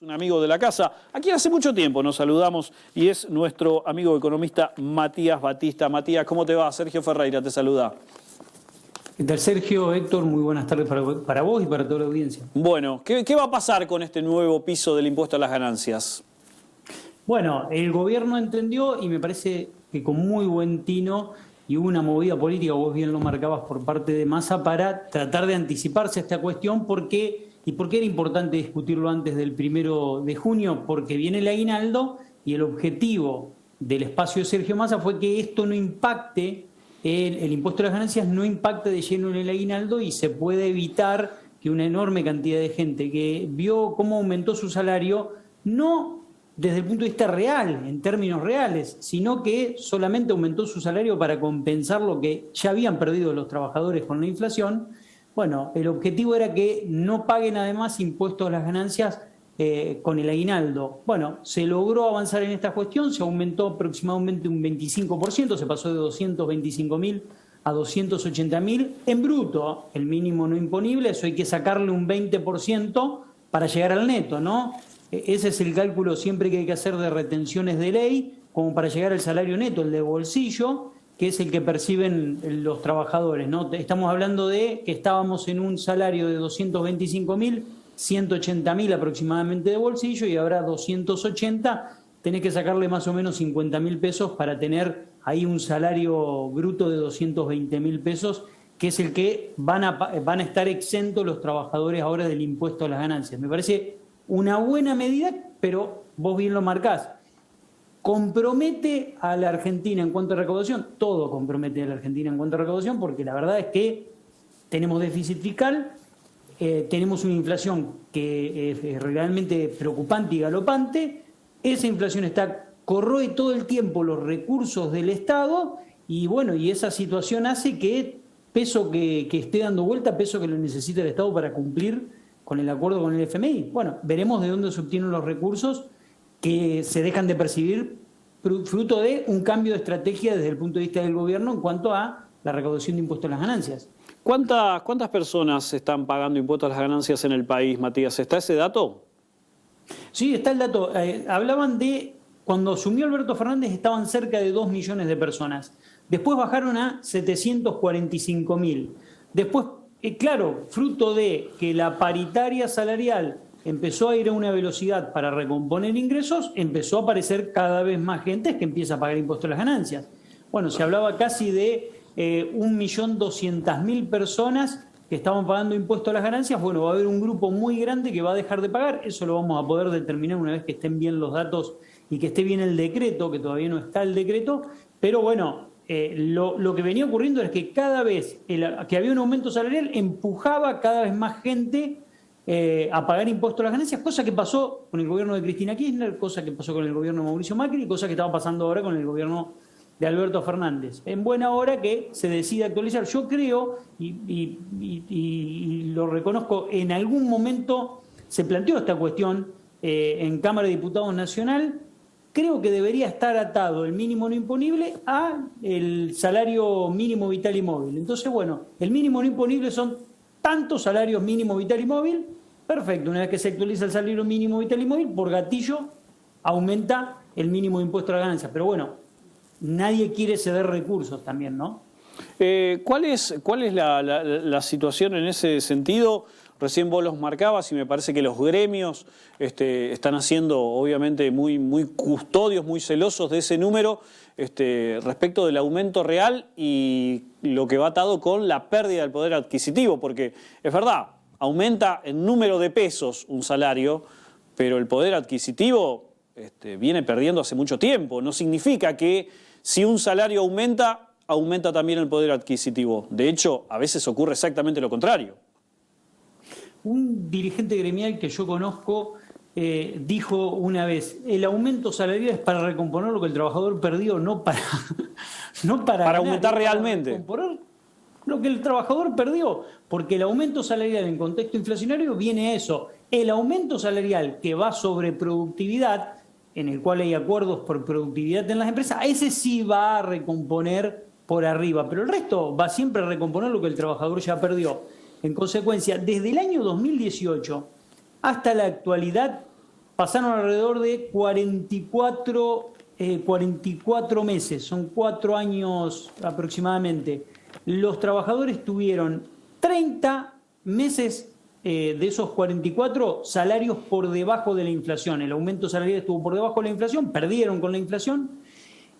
Un amigo de la casa, a quien hace mucho tiempo nos saludamos y es nuestro amigo economista Matías Batista. Matías, ¿cómo te va? Sergio Ferreira te saluda. ¿Qué tal, Sergio? Héctor, muy buenas tardes para vos y para toda la audiencia. Bueno, ¿qué va a pasar con este nuevo piso del impuesto a las ganancias? Bueno, el gobierno entendió y me parece que con muy buen tino y hubo una movida política, vos bien lo marcabas, por parte de Massa para tratar de anticiparse a esta cuestión. ¿Por qué era importante discutirlo antes del 1 de junio? Porque viene el aguinaldo y el objetivo del espacio de Sergio Massa fue que esto no impacte, el impuesto a las ganancias no impacte de lleno en el aguinaldo y se puede evitar que una enorme cantidad de gente que vio cómo aumentó su salario, no desde el punto de vista real, en términos reales, sino que solamente aumentó su salario para compensar lo que ya habían perdido los trabajadores con la inflación. Bueno, el objetivo era que no paguen además impuestos a las ganancias con el aguinaldo. Bueno, se logró avanzar en esta cuestión, se aumentó aproximadamente un 25%, se pasó de 225.000 a 280.000 en bruto, el mínimo no imponible, eso hay que sacarle un 20% para llegar al neto, ¿no? Ese es el cálculo siempre que hay que hacer de retenciones de ley, como para llegar al salario neto, el de bolsillo, que es el que perciben los trabajadores, ¿no? Estamos hablando de que estábamos en un salario de 225.000, 180.000 aproximadamente de bolsillo, y ahora 280, tenés que sacarle más o menos 50.000 pesos para tener ahí un salario bruto de 220.000 pesos, que es el que van a estar exentos los trabajadores ahora del impuesto a las ganancias. Me parece una buena medida, pero vos bien lo marcás. ¿Compromete a la Argentina en cuanto a recaudación? Todo compromete a la Argentina en cuanto a recaudación, porque la verdad es que tenemos déficit fiscal, tenemos una inflación que es realmente preocupante y galopante. Esa inflación corroe todo el tiempo los recursos del Estado y bueno, y esa situación hace que peso que esté dando vuelta, peso que lo necesita el Estado para cumplir con el acuerdo con el FMI. Bueno, veremos de dónde se obtienen los recursos que se dejan de percibir fruto de un cambio de estrategia desde el punto de vista del gobierno en cuanto a la recaudación de impuestos a las ganancias. ¿Cuántas personas están pagando impuestos a las ganancias en el país, Matías? ¿Está ese dato? Sí, está el dato. Hablaban de, cuando asumió Alberto Fernández estaban cerca de 2 millones de personas. Después bajaron a 745.000. Después, claro, fruto de que la paritaria salarial empezó a ir a una velocidad para recomponer ingresos, empezó a aparecer cada vez más gente que empieza a pagar impuestos a las ganancias. Bueno, se hablaba casi de 1.200.000 personas que estaban pagando impuestos a las ganancias. Bueno, va a haber un grupo muy grande que va a dejar de pagar. Eso lo vamos a poder determinar una vez que estén bien los datos y que esté bien el decreto, que todavía no está el decreto. Pero bueno, lo que venía ocurriendo es que cada vez que había un aumento salarial empujaba cada vez más gente a pagar impuestos a las ganancias, cosa que pasó con el gobierno de Cristina Kirchner, cosa que pasó con el gobierno de Mauricio Macri, cosa que estaba pasando ahora con el gobierno de Alberto Fernández. En buena hora que se decide actualizar. Yo creo, y lo reconozco, en algún momento se planteó esta cuestión en Cámara de Diputados Nacional. Creo que debería estar atado el mínimo no imponible a el salario mínimo vital y móvil. Entonces, bueno, el mínimo no imponible son tantos salarios mínimo vital y móvil. Perfecto, una vez que se actualiza el salario mínimo vital y móvil, por gatillo aumenta el mínimo de impuesto a la ganancia. Pero bueno, nadie quiere ceder recursos también, ¿no? ¿Cuál es la situación en ese sentido? Recién vos los marcabas y me parece que los gremios están haciendo, obviamente, muy custodios, muy celosos de ese número respecto del aumento real y lo que va atado con la pérdida del poder adquisitivo, porque es verdad, aumenta en número de pesos un salario, pero el poder adquisitivo viene perdiendo hace mucho tiempo. No significa que si un salario aumenta también el poder adquisitivo. De hecho, a veces ocurre exactamente lo contrario. Un dirigente gremial que yo conozco dijo una vez: el aumento salarial es para recomponer lo que el trabajador perdió, no para para aumentar realmente. Para recomponer lo que el trabajador perdió, porque el aumento salarial en contexto inflacionario viene a eso. El aumento salarial que va sobre productividad, en el cual hay acuerdos por productividad en las empresas, a ese sí va a recomponer por arriba, pero el resto va siempre a recomponer lo que el trabajador ya perdió. En consecuencia, desde el año 2018 hasta la actualidad, pasaron alrededor de 44 meses, son 4 años aproximadamente. Los trabajadores tuvieron 30 meses de esos 44 salarios por debajo de la inflación. El aumento salarial estuvo por debajo de la inflación, perdieron con la inflación.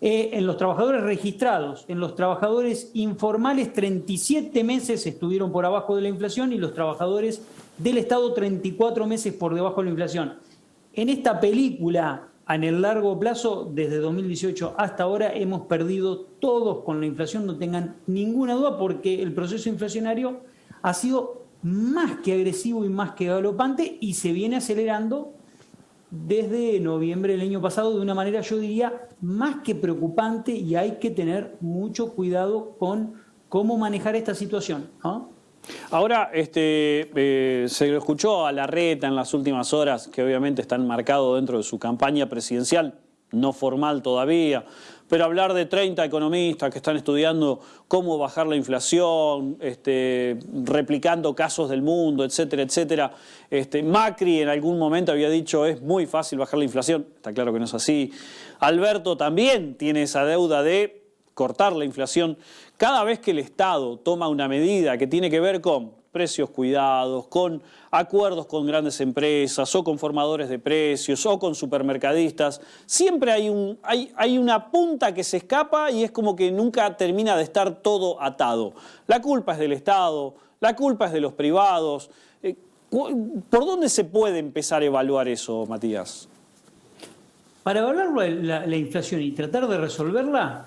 En los trabajadores registrados, en los trabajadores informales, 37 meses estuvieron por abajo de la inflación y los trabajadores del Estado 34 meses por debajo de la inflación. En esta película, en el largo plazo, desde 2018 hasta ahora, hemos perdido todos con la inflación, no tengan ninguna duda, porque el proceso inflacionario ha sido más que agresivo y más que galopante y se viene acelerando desde noviembre del año pasado de una manera, yo diría, más que preocupante, y hay que tener mucho cuidado con cómo manejar esta situación, ¿no? Ahora, se lo escuchó a Larreta en las últimas horas, que obviamente está enmarcado dentro de su campaña presidencial, no formal todavía, pero hablar de 30 economistas que están estudiando cómo bajar la inflación, replicando casos del mundo, etcétera, etcétera. Macri en algún momento había dicho es muy fácil bajar la inflación, está claro que no es así. Alberto también tiene esa deuda de cortar la inflación. Cada vez que el Estado toma una medida que tiene que ver con precios cuidados, con acuerdos con grandes empresas o con formadores de precios o con supermercadistas, siempre hay una punta que se escapa y es como que nunca termina de estar todo atado. La culpa es del Estado, la culpa es de los privados. ¿Por dónde se puede empezar a evaluar eso, Matías? Para evaluar la inflación y tratar de resolverla,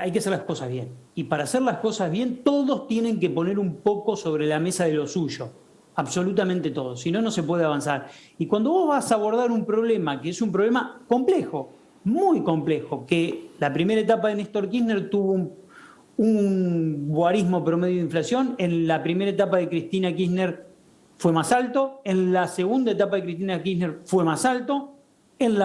hay que hacer las cosas bien. Y para hacer las cosas bien, todos tienen que poner un poco sobre la mesa de lo suyo. Absolutamente todos. Si no, no se puede avanzar. Y cuando vos vas a abordar un problema, que es un problema complejo, muy complejo, que la primera etapa de Néstor Kirchner tuvo un guarismo promedio de inflación, en la primera etapa de Cristina Kirchner fue más alto, en la segunda etapa de Cristina Kirchner fue más alto, en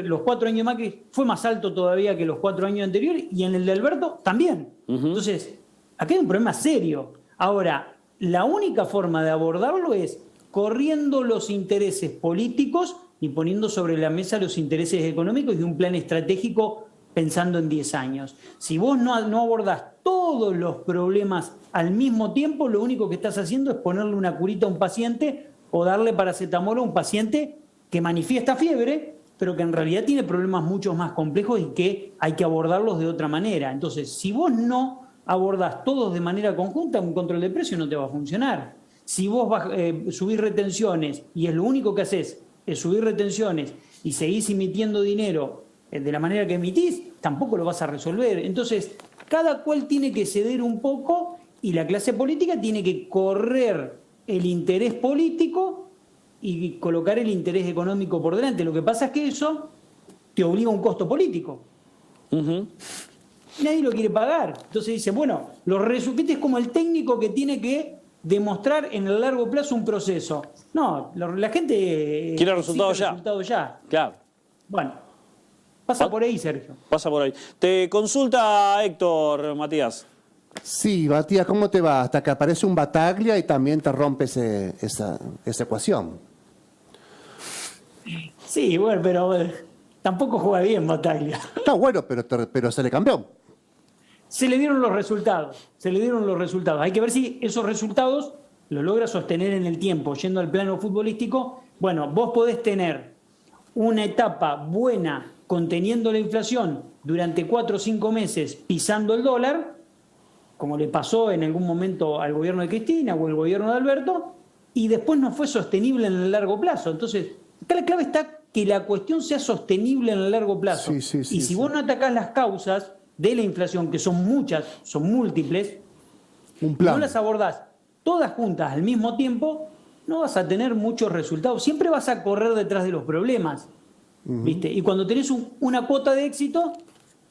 los 4 años de Macri fue más alto todavía que los 4 años anteriores, y en el de Alberto también. Entonces, aquí hay un problema serio. Ahora, la única forma de abordarlo es corriendo los intereses políticos y poniendo sobre la mesa los intereses económicos y un plan estratégico pensando en 10 años. Si vos no abordás todos los problemas al mismo tiempo, lo único que estás haciendo es ponerle una curita a un paciente o darle paracetamol a un paciente que manifiesta fiebre, pero que en realidad tiene problemas mucho más complejos y que hay que abordarlos de otra manera. Entonces, si vos no abordás todos de manera conjunta, un control de precios no te va a funcionar. Si vos subís retenciones y es lo único que haces, es subir retenciones y seguís emitiendo dinero de la manera que emitís, tampoco lo vas a resolver. Entonces, cada cual tiene que ceder un poco y la clase política tiene que correr el interés político y colocar el interés económico por delante. Lo que pasa es que eso te obliga a un costo político. Nadie lo quiere pagar. Entonces dice, bueno, es como el técnico que tiene que demostrar en el largo plazo un proceso. No, la gente quiere resultados ya. Claro. Bueno, pasa por ahí, Sergio. Pasa por ahí. Te consulta Héctor, Matías. Sí, Matías, ¿cómo te va? Hasta que aparece un Bataglia y también te rompe esa ecuación. Sí, bueno, pero tampoco juega bien Bataglia. No, bueno, pero se le cambió. Se le dieron los resultados. Hay que ver si esos resultados los logra sostener en el tiempo. Yendo al plano futbolístico, bueno, vos podés tener una etapa buena conteniendo la inflación durante 4 o 5 meses pisando el dólar, como le pasó en algún momento al gobierno de Cristina o el gobierno de Alberto, y después no fue sostenible en el largo plazo. Entonces, acá la clave está que la cuestión sea sostenible en el largo plazo. Y si vos no atacás las causas de la inflación, que son muchas, son múltiples, no las abordás todas juntas al mismo tiempo, no vas a tener muchos resultados. Siempre vas a correr detrás de los problemas. ¿Viste? Y cuando tenés una cuota de éxito,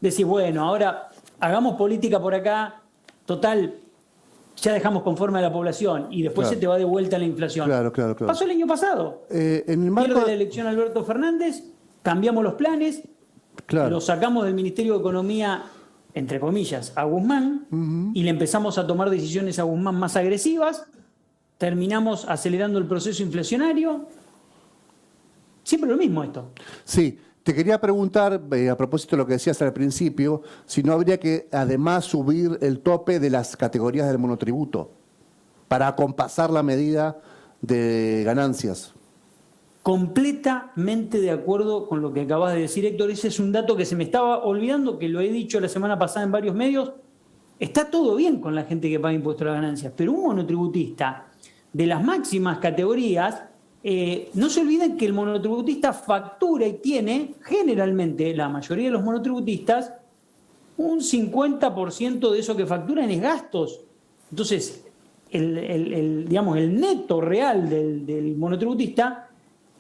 decís, bueno, ahora hagamos política por acá, total, ya dejamos conforme a la población y después se te va de vuelta la inflación. Claro. Pasó el año pasado. En el marco Pierde la elección Alberto Fernández, cambiamos los planes, lo sacamos del Ministerio de Economía, entre comillas, a Guzmán, y le empezamos a tomar decisiones a Guzmán más agresivas, terminamos acelerando el proceso inflacionario, siempre lo mismo esto. Sí, te quería preguntar, a propósito de lo que decías al principio, si no habría que además subir el tope de las categorías del monotributo para acompasar la medida de ganancias. Completamente de acuerdo con lo que acabas de decir, Héctor. Ese es un dato que se me estaba olvidando, que lo he dicho la semana pasada en varios medios. Está todo bien con la gente que paga impuesto a las ganancias, pero un monotributista de las máximas categorías, no se olviden que el monotributista factura y tiene, generalmente, la mayoría de los monotributistas, un 50% de eso que facturan es gastos. Entonces, digamos, el neto real del monotributista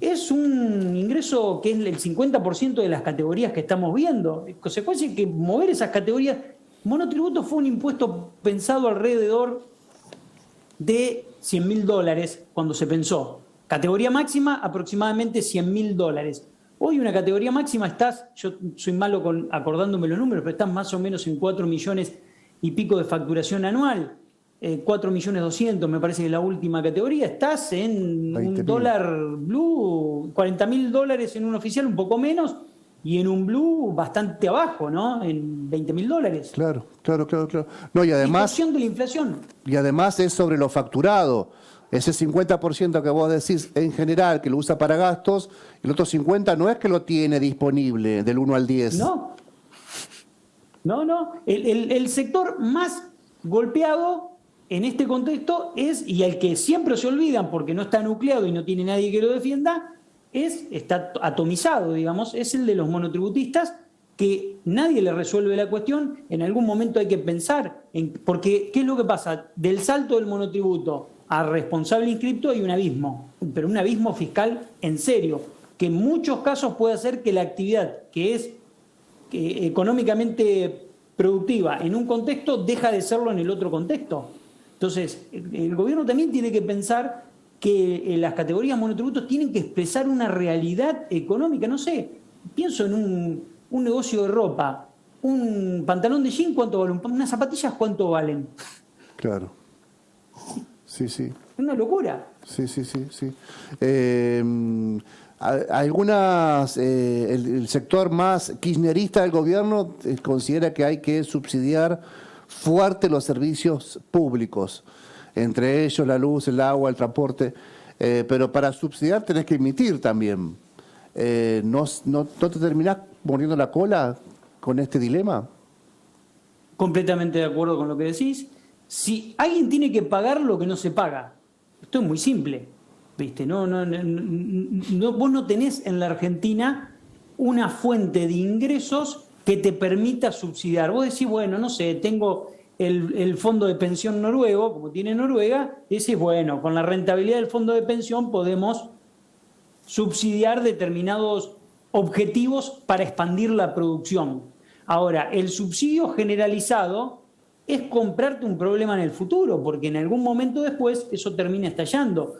es un ingreso que es el 50% de las categorías que estamos viendo. En consecuencia, que mover esas categorías... Monotributo fue un impuesto pensado alrededor de $100.000 cuando se pensó. Categoría máxima, aproximadamente $100.000. Hoy una categoría máxima yo soy malo acordándome los números, pero estás más o menos en 4 millones y pico de facturación anual. 4.200.000, me parece que es la última categoría. Estás en un dólar blue, $40.000 en un oficial, un poco menos, y en un blue bastante abajo, ¿no? En $20.000. Claro. No, y además, inflación de la inflación. Y además es sobre lo facturado. Ese 50% que vos decís en general que lo usa para gastos, el otro 50% no es que lo tiene disponible del 1 al 10. No. El sector más golpeado en este contexto es, y al que siempre se olvidan porque no está nucleado y no tiene nadie que lo defienda, está atomizado, digamos, es el de los monotributistas, que nadie le resuelve la cuestión. En algún momento hay que pensar, porque ¿qué es lo que pasa? Del salto del monotributo a responsable inscripto hay un abismo, pero un abismo fiscal en serio, que en muchos casos puede hacer que la actividad que es económicamente productiva en un contexto deja de serlo en el otro contexto. Entonces, el gobierno también tiene que pensar que las categorías monotributos tienen que expresar una realidad económica. No sé, pienso en un negocio de ropa, un pantalón de jean, ¿cuánto vale? Unas zapatillas, ¿cuánto valen? Claro. Sí. Es una locura. Sí. El sector más kirchnerista del gobierno considera que hay que subsidiar fuerte los servicios públicos, entre ellos la luz, el agua, el transporte, pero para subsidiar tenés que emitir también. ¿No te terminás poniendo la cola con este dilema? Completamente de acuerdo con lo que decís. Si alguien tiene que pagar lo que no se paga, esto es muy simple, ¿viste? Vos no tenés en la Argentina una fuente de ingresos que te permita subsidiar. Vos decís, bueno, no sé, tengo el fondo de pensión noruego, como tiene Noruega, decís, bueno, con la rentabilidad del fondo de pensión podemos subsidiar determinados objetivos para expandir la producción. Ahora, el subsidio generalizado es comprarte un problema en el futuro, porque en algún momento después eso termina estallando.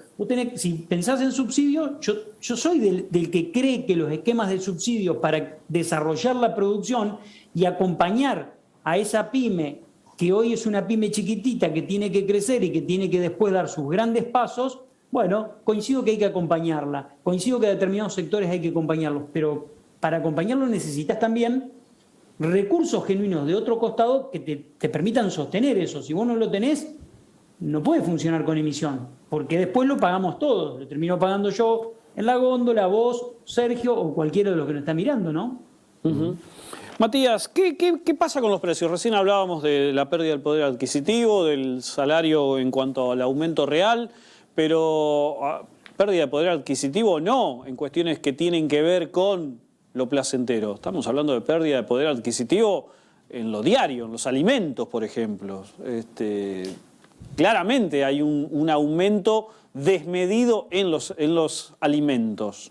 Si pensás en subsidio, yo soy del que cree que los esquemas de subsidio para desarrollar la producción y acompañar a esa pyme, que hoy es una pyme chiquitita que tiene que crecer y que tiene que después dar sus grandes pasos, bueno, coincido que hay que acompañarla, coincido que a determinados sectores hay que acompañarlos, pero para acompañarlos necesitas también recursos genuinos de otro costado que te permitan sostener eso. Si vos no lo tenés, no puede funcionar con emisión, porque después lo pagamos todos. Lo termino pagando yo en la góndola, vos, Sergio o cualquiera de los que nos está mirando, ¿no? Uh-huh. Matías, ¿qué pasa con los precios? Recién hablábamos de la pérdida del poder adquisitivo, del salario en cuanto al aumento real, pero pérdida de poder adquisitivo no, en cuestiones que tienen que ver con lo placentero. Estamos hablando de pérdida de poder adquisitivo en lo diario, en los alimentos, por ejemplo. Claramente hay un aumento desmedido en los alimentos.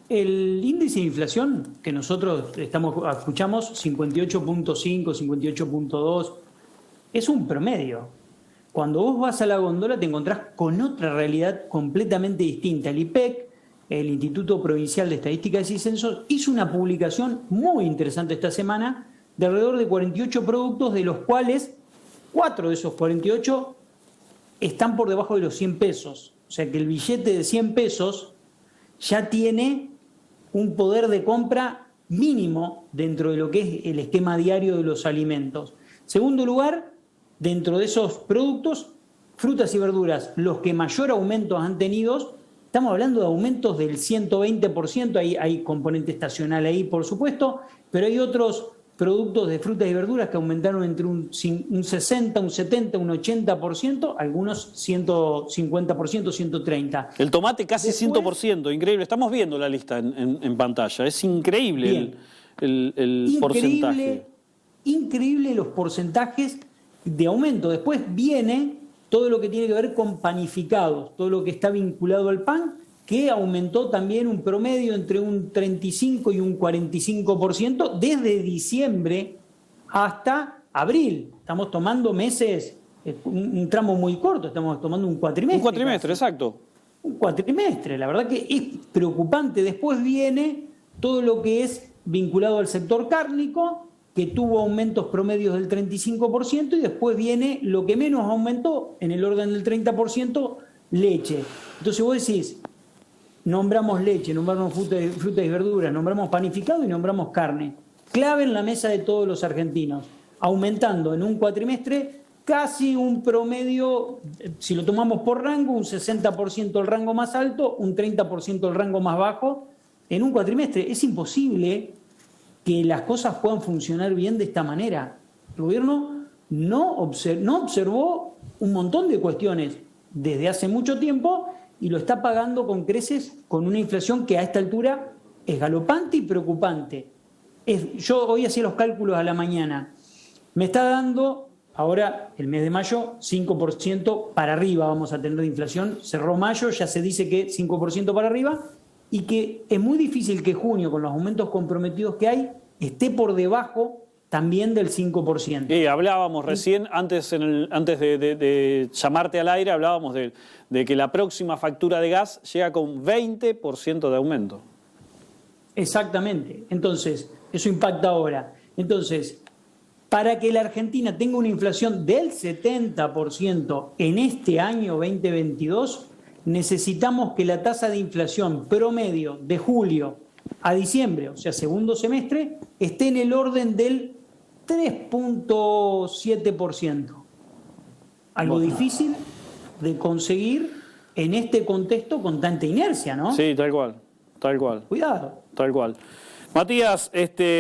El índice de inflación que nosotros escuchamos, 58.5, 58.2, es un promedio. Cuando vos vas a la góndola te encontrás con otra realidad completamente distinta. El IPEC, el Instituto Provincial de Estadísticas y Censos, hizo una publicación muy interesante esta semana de alrededor de 48 productos, de los cuales 4 de esos 48 están por debajo de los 100 pesos. O sea que el billete de 100 pesos ya tiene un poder de compra mínimo dentro de lo que es el esquema diario de los alimentos. Segundo lugar, dentro de esos productos, frutas y verduras, los que mayor aumento han tenido, estamos hablando de aumentos del 120%, hay componente estacional ahí, por supuesto, pero hay otros productos de frutas y verduras que aumentaron entre un 60, un 70, un 80%, algunos 150%, 130%. El tomate casi 100%, increíble. Estamos viendo la lista en pantalla. Es increíble el porcentaje. Increíble los porcentajes de aumento. Después viene todo lo que tiene que ver con panificados, todo lo que está vinculado al pan, que aumentó también un promedio entre un 35 y un 45% desde diciembre hasta abril. Estamos tomando meses, un tramo muy corto, estamos tomando un cuatrimestre. Un cuatrimestre, exacto. Un cuatrimestre, la verdad que es preocupante. Después viene todo lo que es vinculado al sector cárnico, que tuvo aumentos promedios del 35%, y después viene lo que menos aumentó, en el orden del 30%, leche. Entonces vos decís, nombramos leche, nombramos frutas y verduras, nombramos panificado y nombramos carne. Clave en la mesa de todos los argentinos, aumentando en un cuatrimestre casi un promedio, si lo tomamos por rango, un 60% el rango más alto, un 30% el rango más bajo, en un cuatrimestre. Es imposible que las cosas puedan funcionar bien de esta manera. El gobierno no observó un montón de cuestiones desde hace mucho tiempo y lo está pagando con creces, con una inflación que a esta altura es galopante y preocupante. Yo hoy hacía los cálculos a la mañana. Me está dando, ahora el mes de mayo, 5% para arriba vamos a tener de inflación. Cerró mayo, ya se dice que 5% para arriba, y que es muy difícil que junio, con los aumentos comprometidos que hay, esté por debajo también del 5%. Y hablábamos recién, antes de llamarte al aire, hablábamos de que la próxima factura de gas llega con 20% de aumento. Exactamente. Entonces, eso impacta ahora. Entonces, para que la Argentina tenga una inflación del 70% en este año 2022, necesitamos que la tasa de inflación promedio de julio a diciembre, o sea, segundo semestre, esté en el orden del 3.7%. Algo difícil de conseguir en este contexto con tanta inercia, ¿no? Sí, tal cual, tal cual. Cuidado. Tal cual. Matías,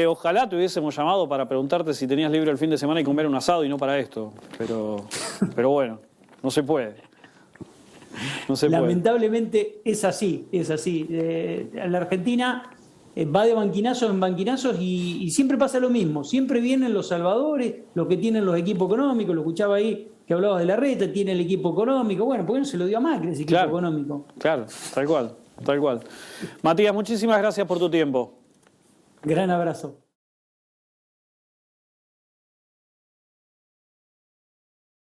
ojalá te hubiésemos llamado para preguntarte si tenías libre el fin de semana y comer un asado y no para esto. Pero bueno, no se puede. No se puede. Lamentablemente es así, es así. La Argentina va de banquinazos en banquinazos y siempre pasa lo mismo. Siempre vienen los salvadores, los que tienen los equipos económicos. Lo escuchaba ahí que hablabas de la reta, tiene el equipo económico. Bueno, ¿por qué no se lo dio a Macri ese equipo económico? Claro, tal cual, tal cual. Matías, muchísimas gracias por tu tiempo. Gran abrazo.